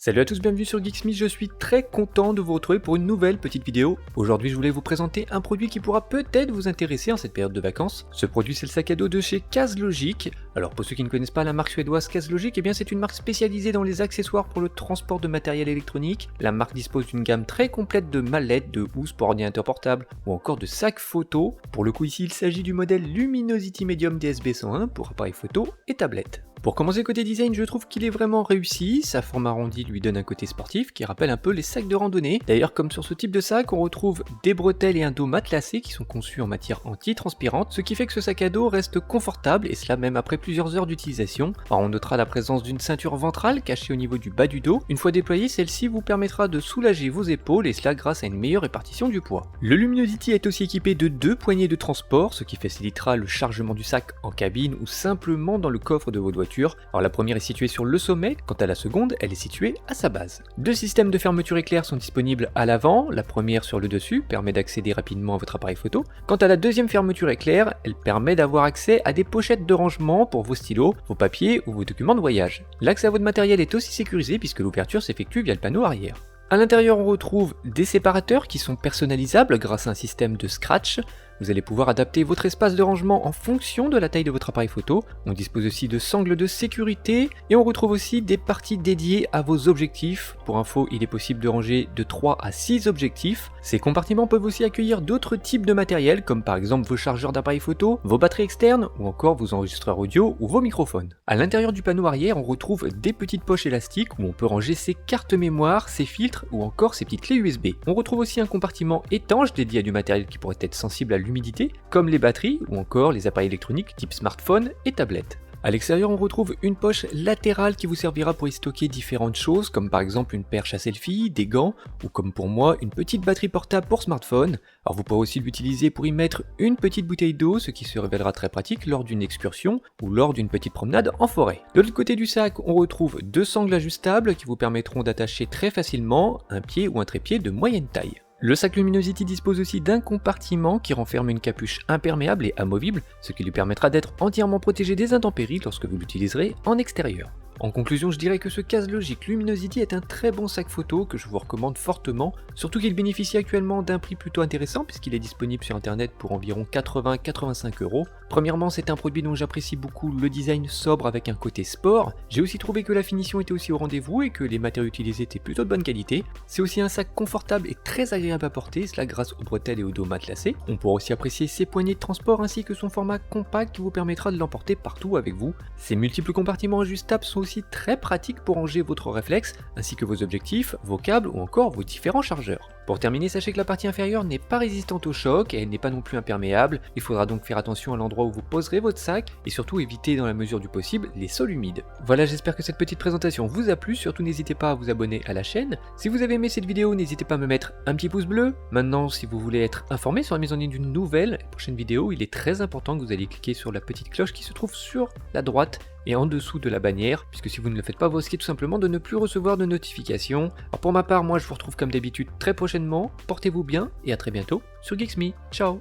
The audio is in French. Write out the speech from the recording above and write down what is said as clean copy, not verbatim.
Salut à tous, bienvenue sur Geeksmith, je suis très content de vous retrouver pour une nouvelle petite vidéo. Aujourd'hui je voulais vous présenter un produit qui pourra peut-être vous intéresser en cette période de vacances. Ce produit c'est le sac à dos de chez Caslogic. Alors pour ceux qui ne connaissent pas la marque suédoise Caslogic, eh bien c'est une marque spécialisée dans les accessoires pour le transport de matériel électronique. La marque dispose d'une gamme très complète de mallettes, de housses pour ordinateur portable ou encore de sacs photo. Pour le coup ici il s'agit du modèle Luminosity Medium DSB101 pour appareil photo et tablette. Pour commencer côté design, je trouve qu'il est vraiment réussi, sa forme arrondie lui donne un côté sportif qui rappelle un peu les sacs de randonnée. D'ailleurs comme sur ce type de sac, on retrouve des bretelles et un dos matelassé qui sont conçus en matière anti-transpirante, ce qui fait que ce sac à dos reste confortable et cela même après plusieurs heures d'utilisation. Alors on notera la présence d'une ceinture ventrale cachée au niveau du bas du dos. Une fois déployée, celle-ci vous permettra de soulager vos épaules et cela grâce à une meilleure répartition du poids. Le Luminosity est aussi équipé de deux poignées de transport, ce qui facilitera le chargement du sac en cabine ou simplement dans le coffre de votre voiture. Alors la première est située sur le sommet, quant à la seconde, elle est située à sa base. Deux systèmes de fermeture éclair sont disponibles à l'avant, la première sur le dessus permet d'accéder rapidement à votre appareil photo. Quant à la deuxième fermeture éclair, elle permet d'avoir accès à des pochettes de rangement pour vos stylos, vos papiers ou vos documents de voyage. L'accès à votre matériel est aussi sécurisé puisque l'ouverture s'effectue via le panneau arrière. A l'intérieur on retrouve des séparateurs qui sont personnalisables grâce à un système de scratch. Vous allez pouvoir adapter votre espace de rangement en fonction de la taille de votre appareil photo. On dispose aussi de sangles de sécurité et on retrouve aussi des parties dédiées à vos objectifs. Pour info, il est possible de ranger de 3 à 6 objectifs. Ces compartiments peuvent aussi accueillir d'autres types de matériel comme par exemple vos chargeurs d'appareil photo, vos batteries externes ou encore vos enregistreurs audio ou vos microphones. À l'intérieur du panneau arrière, on retrouve des petites poches élastiques où on peut ranger ses cartes mémoire, ses filtres ou encore ses petites clés USB. On retrouve aussi un compartiment étanche dédié à du matériel qui pourrait être sensible à l'humidité, comme les batteries ou encore les appareils électroniques type smartphone et tablette. A l'extérieur, on retrouve une poche latérale qui vous servira pour y stocker différentes choses, comme par exemple une perche à selfie, des gants, ou comme pour moi, une petite batterie portable pour smartphone. Alors vous pourrez aussi l'utiliser pour y mettre une petite bouteille d'eau, ce qui se révélera très pratique lors d'une excursion ou lors d'une petite promenade en forêt. De l'autre côté du sac, on retrouve deux sangles ajustables qui vous permettront d'attacher très facilement un pied ou un trépied de moyenne taille. Le sac Luminosity dispose aussi d'un compartiment qui renferme une capuche imperméable et amovible, ce qui lui permettra d'être entièrement protégé des intempéries lorsque vous l'utiliserez en extérieur. En conclusion, je dirais que ce Caslogic Luminosity est un très bon sac photo que je vous recommande fortement, surtout qu'il bénéficie actuellement d'un prix plutôt intéressant puisqu'il est disponible sur internet pour environ 80-85 €. Premièrement, c'est un produit dont j'apprécie beaucoup le design sobre avec un côté sport. J'ai aussi trouvé que la finition était aussi au rendez-vous et que les matériaux utilisés étaient plutôt de bonne qualité. C'est aussi un sac confortable et très agréable à porter, cela grâce aux bretelles et au dos matelassé. On pourra aussi apprécier ses poignées de transport ainsi que son format compact qui vous permettra de l'emporter partout avec vous. Ses multiples compartiments ajustables sont aussi très pratique pour ranger votre réflexe, ainsi que vos objectifs, vos câbles ou encore vos différents chargeurs. Pour terminer, sachez que la partie inférieure n'est pas résistante au choc et elle n'est pas non plus imperméable, il faudra donc faire attention à l'endroit où vous poserez votre sac et surtout éviter dans la mesure du possible les sols humides. Voilà, j'espère que cette petite présentation vous a plu, surtout n'hésitez pas à vous abonner à la chaîne. Si vous avez aimé cette vidéo, n'hésitez pas à me mettre un petit pouce bleu. Maintenant, si vous voulez être informé sur la mise en ligne d'une nouvelle prochaine vidéo, il est très important que vous alliez cliquer sur la petite cloche qui se trouve sur la droite et en dessous de la bannière, puisque si vous ne le faites pas, vous risquez tout simplement de ne plus recevoir de notifications. Alors pour ma part, moi je vous retrouve comme d'habitude très prochainement, portez-vous bien et à très bientôt sur Geeksmith. Ciao.